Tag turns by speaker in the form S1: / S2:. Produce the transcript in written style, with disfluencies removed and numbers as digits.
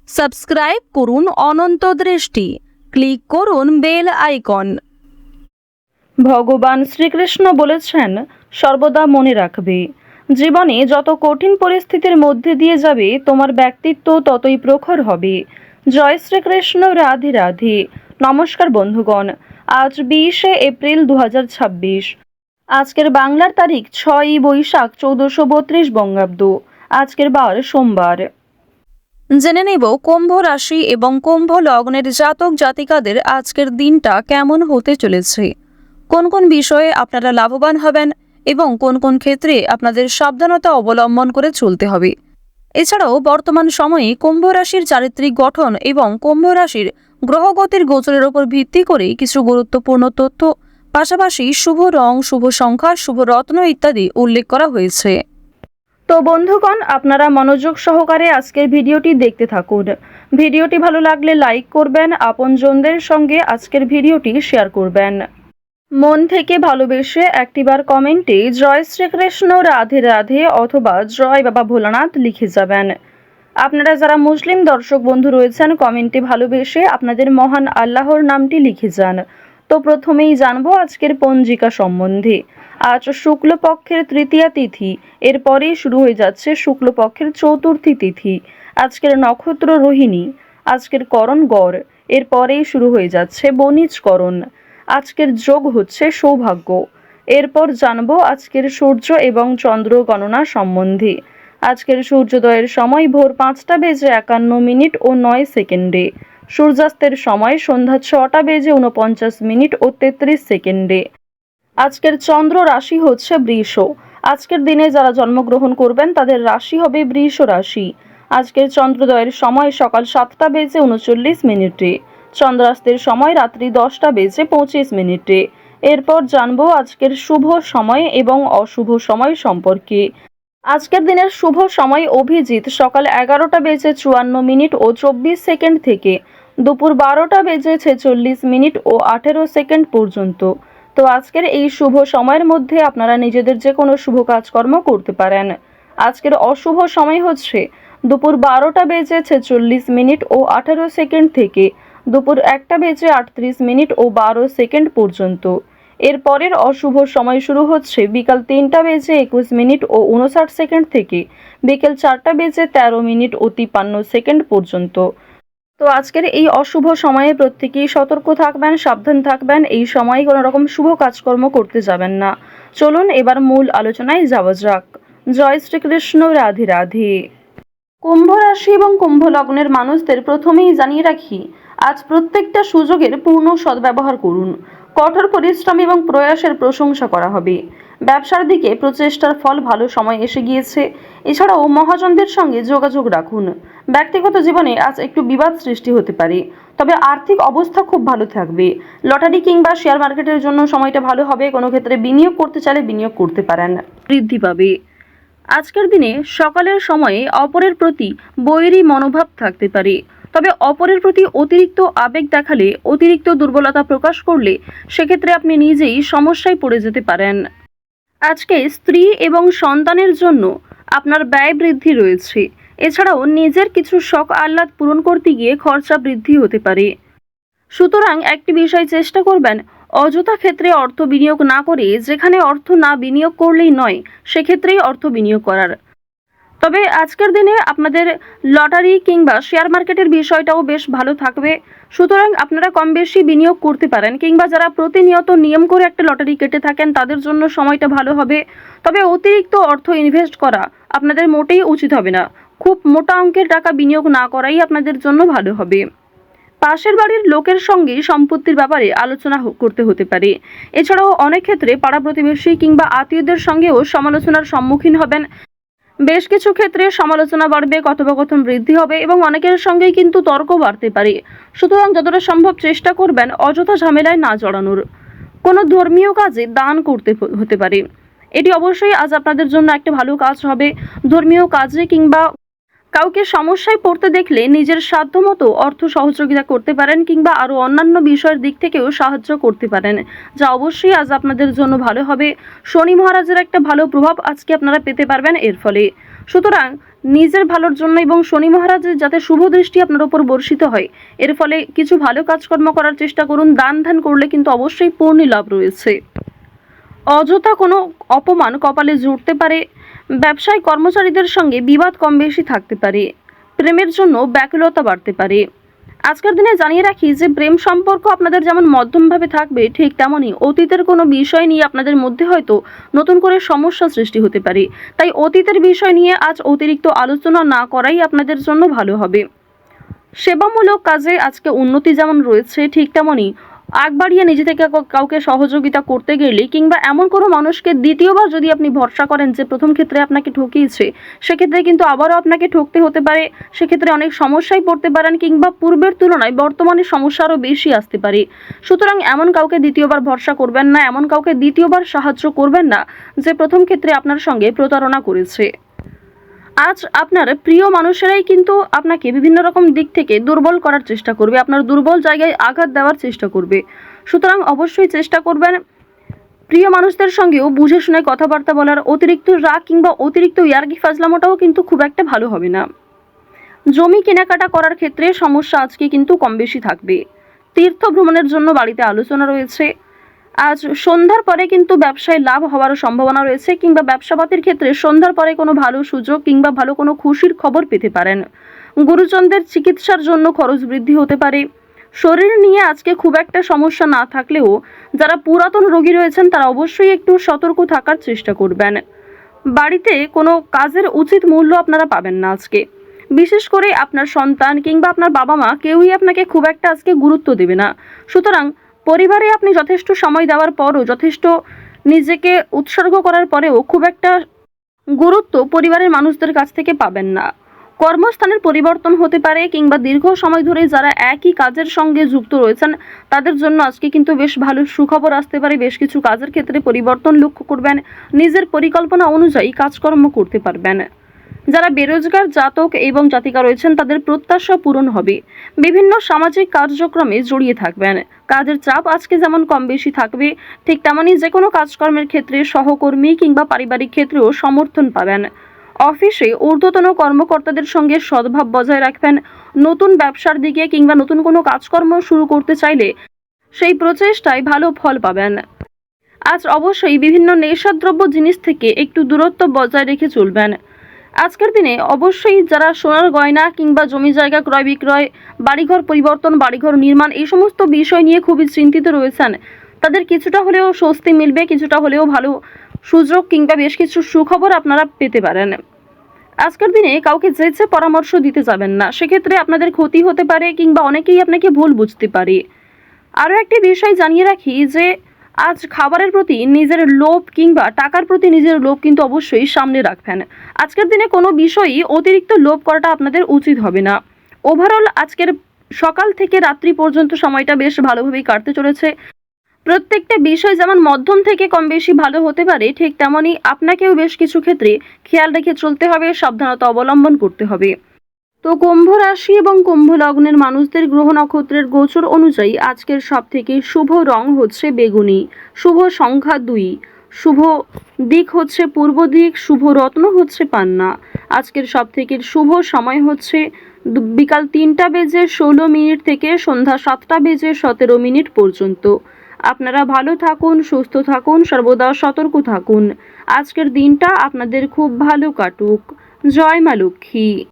S1: Subscribe করুন অনন্ত দৃষ্টি, click করুন বেল আইকন।
S2: ভগবান শ্রীকৃষ্ণ বলেছেন, সর্বদা মনে রাখবে, জীবনে যত কঠিন পরিস্থিতির মধ্যে দিয়ে যাবে তোমার ব্যক্তিত্ব ততই প্রখর হবে। জয় শ্রীকৃষ্ণ, রাধে রাধে। নমস্কার বন্ধুগণ, আজ 20শে এপ্রিল 2026। আজকের বাংলার তারিখ 6ই বৈশাখ 1432 বঙ্গাব্দ। আজকের বার সোমবার।
S1: জেনে নেব কুম্ভ রাশি এবং কুম্ভ লগ্নের জাতক জাতিকাদের আজকের দিনটা কেমন হতে চলেছে, কোন কোন বিষয়ে আপনারা লাভবান হবেন এবং কোন কোন ক্ষেত্রে আপনাদের সাবধানতা অবলম্বন করে চলতে হবে। এছাড়াও বর্তমান সময়ে কুম্ভ রাশির চারিত্রিক গঠন এবং কুম্ভ রাশির গ্রহগতির গোচরের উপর ভিত্তি করে কিছু গুরুত্বপূর্ণ তথ্য, পাশাপাশি শুভ রং, শুভ সংখ্যা, শুভ রত্ন ইত্যাদি উল্লেখ করা হয়েছে।
S2: তো বন্ধুগণ, আপনারা মনোযোগ সহকারে আজকের ভিডিওটি দেখতে থাকুন। ভিডিওটি ভালো লাগলে লাইক করবেন, আপনজনদের সঙ্গে আজকের ভিডিওটি শেয়ার করবেন। মন থেকে ভালোবেসে একটিবার কমেন্টে জয় শ্রীকৃষ্ণ, রাধে রাধে অথবা জয় বাবা ভোলানাথ লিখে যাবেন। আপনারা যারা মুসলিম দর্শক বন্ধু রয়েছেন, কমেন্টে ভালোবেসে আপনাদের মহান আল্লাহর নামটি লিখে যান। তো প্রথমেই জানবো আজকের পঞ্জিকা সম্বন্ধে। আজ শুক্লপক্ষের তৃতীয়া তিথি, এরপরেই শুরু হয়ে যাচ্ছে শুক্লপক্ষের চতুর্থী তিথি। আজকের নক্ষত্র রোহিণী, আজকের করণ গড়, এরপরেই শুরু হয়ে যাচ্ছে বণিজকরণ। আজকের যোগ হচ্ছে সৌভাগ্য। এরপর জানবো আজকের সূর্য এবং চন্দ্র গণনা সম্বন্ধে। আজকের সূর্যোদয়ের সময় ভোর 5টা বেজে 51 মিনিট ও 9 সেকেন্ডে। সূর্যাস্তের সময় সন্ধ্যা 6টা বেজে 49 মিনিট ও 33 সেকেন্ডে। আজকের চন্দ্র রাশি হচ্ছে বৃষ। আজকের দিনে যারা জন্মগ্রহণ করবেন তাদের রাশি হবে বৃষ রাশি। আজকের চন্দ্রোদয়ের সময় সকাল 7টা বেজে 39 মিনিটে। চন্দ্রাস্তের সময় রাত্রি 10টা বেজে 25 মিনিটে। এরপর জানবো আজকের শুভ সময় এবং অশুভ সময় সম্পর্কে। আজকের দিনের শুভ সময় অভিজিৎ সকাল 11টা বেজে 54 মিনিট ও 24 সেকেন্ড থেকে দুপুর 12টা বেজে 46 মিনিট ও 18 সেকেন্ড পর্যন্ত। তো আজকের এই শুভ সময়ের মধ্যে আপনারা নিজেদের যে কোনো শুভ কাজকর্ম করতে পারেন। আজকের অশুভ সময় হচ্ছে দুপুর 12টা বেজে 46 মিনিট ও 18 সেকেন্ড থেকে দুপুর 1টা বেজে 38 মিনিট ও 12 সেকেন্ড পর্যন্ত। এরপরের অশুভ সময় শুরু হচ্ছে বিকাল 3টা বেজে 21 মিনিট ও 59 সেকেন্ড থেকে বিকেল 4টা বেজে 13 মিনিট ও 53 সেকেন্ড পর্যন্ত। তো আজকের এই অশুভ সময়ে প্রত্যেকেই সতর্ক থাকবেন, সাবধান থাকবেন। এই সময়ে কোনো রকম শুভ কাজকর্ম করতে যাবেন না। চলুন এবার মূল আলোচনায় যাওয়া যাক। জয় শ্রীকৃষ্ণ, রাধে রাধে। কুম্ভ রাশি এবং কুম্ভ লগ্নের মানুষদের প্রথমেই জানিয়ে রাখি, আজ প্রত্যেকটা সুযোগের পূর্ণ সদ্ব্যবহার করুন। কঠোর পরিশ্রম এবং প্রয়াসের প্রশংসা করা হবে। ব্যবসার দিকে প্রচেষ্টার ফল ভালো সময় এসে গিয়েছে। এছাড়াও মহাজনদের সঙ্গে যোগাযোগ রাখুন। ব্যক্তিগত জীবনে আজ একটু বিবাদ সৃষ্টি হতে পারে, তবে আর্থিক অবস্থা খুব ভালো থাকবে। লটারি কিংবা শেয়ার মার্কেটের জন্য সময়টা ভালো হবে। কোনো ক্ষেত্রে বিনিয়োগ করতে চাইলে বিনিয়োগ করতে পারেন, বৃদ্ধি পাবে। আজকের দিনে সকালের সময়ে অপরের প্রতি বৈরী মনোভাব থাকতে পারে, তবে অপরের প্রতি অতিরিক্ত আবেগ দেখালে, অতিরিক্ত দুর্বলতা প্রকাশ করলে সেক্ষেত্রে আপনি নিজেই সমস্যায় পড়ে যেতে পারেন। আজকে স্ত্রী এবং সন্তানের জন্য আপনার ব্যয় বৃদ্ধি রয়েছে। এছাড়াও নিজের কিছু শখ আহ্লাদ পূরণ করতে গিয়ে খরচা বৃদ্ধি হতে পারে। সুতরাং একটি বিষয় চেষ্টা করবেন, অযথা ক্ষেত্রে অর্থ বিনিয়োগ না করে যেখানে অর্থ না বিনিয়োগ করলেই নয় সেক্ষেত্রেই অর্থ বিনিয়োগ করার। তবে আজকের দিনে আপনাদের লটারি কিংবা শেয়ার মার্কেটের বিষয়টাও বেশ ভালো থাকবে। সুতরাং আপনারা কম বেশি বিনিয়োগ করতে পারেন, কিংবা যারা প্রতিনিয়ত নিয়ম করে একটা লটারি কেটে থাকেন তাদের জন্য সময়টা ভালো হবে। তবে অতিরিক্ত অর্থ ইনভেস্ট করা আপনাদের মোটেই উচিত হবে না। খুব মোটা অঙ্কের টাকা বিনিয়োগ না করাই আপনাদের জন্য ভালো হবে। পাশের বাড়ির লোকের সঙ্গে সম্পত্তির ব্যাপারে আলোচনা করতে হতে পারে। এছাড়াও অনেক ক্ষেত্রে পাড়া প্রতিবেশী কিংবা আত্মীয়দের সঙ্গেও সমালোচনার সম্মুখীন হবেন। বেশ কিছু ক্ষেত্রে সমালোচনা বাড়বে, কথোপকথন বৃদ্ধি হবে এবং অনেকের সঙ্গেই কিন্তু তর্ক বাড়তে পারে। সুতরাং যতটা সম্ভব চেষ্টা করবেন অযথা ঝামেলায় না জড়ানোর। কোনো ধর্মীয় কাজে দান করতে হতে পারে। এটি অবশ্যই আজ আপনাদের জন্য একটা ভালো কাজ হবে। ধর্মীয় কাজে কিংবা কাউকে সমস্যায় পড়তে দেখলে নিজের সাধ্যমতো অর্থ সহযোগিতা করতে পারেন কিংবা আরও অন্যান্য বিষয়ের দিক থেকেও সাহায্য করতে পারেন, যা অবশ্যই আজ আপনাদের জন্য ভালো হবে। শনি মহারাজের একটা ভালো প্রভাব আজকে আপনারা পেতে পারবেন এর ফলে। সুতরাং নিজের ভালোর জন্য এবং শনি মহারাজের যাতে শুভ দৃষ্টি আপনার উপর বর্ষিত হয়, এর ফলে কিছু ভালো কাজকর্ম করার চেষ্টা করুন। দান ধ্যান করলে কিন্তু অবশ্যই পূর্ণ লাভ রয়েছে। অযথা কোনো অপমান কপালে জুটতে পারে। ব্যবসায় কর্মচারীদের সঙ্গে বিবাদ কম বেশি থাকতে পারে। প্রেমের জন্য ব্যাকুলতা বাড়তে পারে। আজকের দিনে জানিয়ে রাখি যে প্রেম সম্পর্ক আপনাদের যেমন মধ্যমভাবে থাকবে, ঠিক তেমনই অতীতের কোনো বিষয় নিয়ে আপনাদের মধ্যে হয়তো নতুন করে সমস্যা সৃষ্টি হতে পারে। তাই অতীতের বিষয় নিয়ে আজ অতিরিক্ত আলোচনা না করাই আপনাদের জন্য ভালো হবে। সেবামূলক কাজে আজকে উন্নতি যেমন রয়েছে, ঠিক তেমনই আগ বাড়িয়ে নিজে থেকে কাউকে সহযোগিতা করতে গেলে কিংবা এমন কোনো মানুষকে দ্বিতীয়বার যদি আপনি ভরসা করেন যে প্রথম ক্ষেত্রে আপনাকে ঠকিয়েছে, সেক্ষেত্রে কিন্তু আবারও আপনাকে ঠকতে হতে পারে। সেক্ষেত্রে অনেক সমস্যায় পড়তে পারেন কিংবা পূর্বের তুলনায় বর্তমানে সমস্যা আরও বেশি আসতে পারে। সুতরাং এমন কাউকে দ্বিতীয়বার ভরসা করবেন না, এমন কাউকে দ্বিতীয়বার সাহায্য করবেন না যে প্রথম ক্ষেত্রে আপনার সঙ্গে প্রতারণা করেছে। আজ আপনার প্রিয় মানুষেরাই কিন্তু আপনাকে বিভিন্ন রকম দিক থেকে দুর্বল করার চেষ্টা করবে, আপনার দুর্বল জায়গায় আঘাত দেওয়ার চেষ্টা করবে। সুতরাং অবশ্যই চেষ্টা করবেন প্রিয় মানুষদের সঙ্গেও বুঝে শুনে কথাবার্তা বলার। অতিরিক্ত রাগ কিংবা অতিরিক্ত ইয়ার্কি ফাজলামোটাও কিন্তু খুব একটা ভালো হবে না। জমি কেনাকাটা করার ক্ষেত্রে সমস্যা আজকে কিন্তু কম বেশি থাকবে। তীর্থ ভ্রমণের জন্য বাড়িতে আলোচনা রয়েছে। আজ সন্ধ্যার পরে কিন্তু ব্যবসায় লাভ হওয়ার সম্ভাবনা রয়েছে কিংবা ব্যবসাপাতির ক্ষেত্রে সন্ধ্যার পরে কোনো ভালো সুযোগ কিংবা ভালো কোনো খুশির খবর পেতে পারেন। গুরুজনদের চিকিৎসার জন্য খরচ বৃদ্ধি হতে পারে। শরীর নিয়ে আজকে খুব একটা সমস্যা না থাকলেও যারা পুরাতন রোগী রয়েছেন তারা অবশ্যই একটু সতর্ক থাকার চেষ্টা করবেন। বাড়িতে কোনো কাজের উচিত মূল্য আপনারা পাবেন না আজকে। বিশেষ করে আপনার সন্তান কিংবা আপনার বাবা মা কেউই আপনাকে খুব একটা আজকে গুরুত্ব দেবে না। সুতরাং পরিবারে আপনি যথেষ্ট সময় দেওয়ার পরও, যথেষ্ট নিজেকে উৎসর্গ করার পরেও খুব একটা গুরুত্ব পরিবারের মানুষদের কাছ থেকে পাবেন না। কর্মস্থানের পরিবর্তন হতে পারে কিংবা দীর্ঘ সময় ধরে যারা একই কাজের সঙ্গে যুক্ত রয়েছেন তাদের জন্য আজকে কিন্তু বেশ ভালো সুখবর আসতে পারে। বেশ কিছু কাজের ক্ষেত্রে পরিবর্তন লক্ষ্য করবেন। নিজের পরিকল্পনা অনুযায়ী কাজকর্ম করতে পারবেন। যারা বেরোজগার জাতক এবং জাতিকা রয়েছেন তাদের প্রত্যাশা পূরণ হবে। বিভিন্ন সামাজিক কার্যক্রমে জড়িয়ে থাকবেন। কাজের চাপ আজকে যেমন কম বেশি থাকবে, ঠিক তেমনই যে কোনো কাজকর্মের ক্ষেত্রে সহকর্মী কিংবা পারিবারিক ক্ষেত্রেও সমর্থন পাবেন। অফিসে ঊর্ধ্বতন কর্মকর্তাদের সঙ্গে সদ্ভাব বজায় রাখবেন। নতুন ব্যবসার দিকে কিংবা নতুন কোনো কাজকর্ম শুরু করতে চাইলে সেই প্রচেষ্টায় ভালো ফল পাবেন। আজ অবশ্যই বিভিন্ন নেশাদ্রব্য জিনিস থেকে একটু দূরত্ব বজায় রেখে চলবেন। আজকের দিনে অবশ্যই যারা সোনার গয়না কিংবা জমি জায়গা ক্রয় বিক্রয়, বাড়িঘর পরিবর্তন, বাড়িঘর নির্মাণ এই সমস্ত বিষয় নিয়ে খুবই চিন্তিত রয়েছেন, তাদের কিছুটা হলেও স্বস্তি মিলবে, কিছুটা হলেও ভালো সুযোগ কিংবা বেশ কিছু সুখবর আপনারা পেতে পারেন। আজকের দিনে কাউকে যেচে পরামর্শ দিতে যাবেন না, সেক্ষেত্রে আপনাদের ক্ষতি হতে পারে কিংবা অনেকেই আপনাকে ভুল বুঝতে পারে। আরও একটি বিষয় জানিয়ে রাখি যে আজ খাবারের প্রতি নিজের লোভ কিংবা টাকার প্রতি নিজের লোভ কিন্তু অবশ্যই সামনে রাখবেন। আজকের দিনে কোনো বিষয়ই অতিরিক্ত লোভ করাটা আপনাদের উচিত হবে না। ওভারঅল আজকের সকাল থেকে রাত্রি পর্যন্ত সময়টা বেশ ভালোভাবেই কাটতে চলেছে। প্রত্যেকটা বিষয় যেমন মধ্যম থেকে কম বেশি ভালো হতে পারে, ঠিক তেমনই আপনাকেও বেশ কিছু ক্ষেত্রে খেয়াল রেখে চলতে হবে, সাবধানতা অবলম্বন করতে হবে। তো কুম্ভ রাশি এবং কুম্ভ লগ্নের মানুষদের গ্রহ নক্ষত্রের গোচর অনুযায়ী আজকের সব থেকে শুভ রং হচ্ছে বেগুনি, শুভ সংখ্যা 2, শুভ দিক হচ্ছে পূর্ব দিক, শুভ রত্ন হচ্ছে পান্না। আজকের সব থেকে শুভ সময় হচ্ছে বিকাল 3:16 থেকে সন্ধ্যা 7:17 পর্যন্ত। আপনারা ভালো থাকুন, সুস্থ থাকুন, সর্বদা সতর্ক থাকুন। আজকের দিনটা আপনাদের খুব ভালো কাটুক। জয় মা লক্ষ্মী।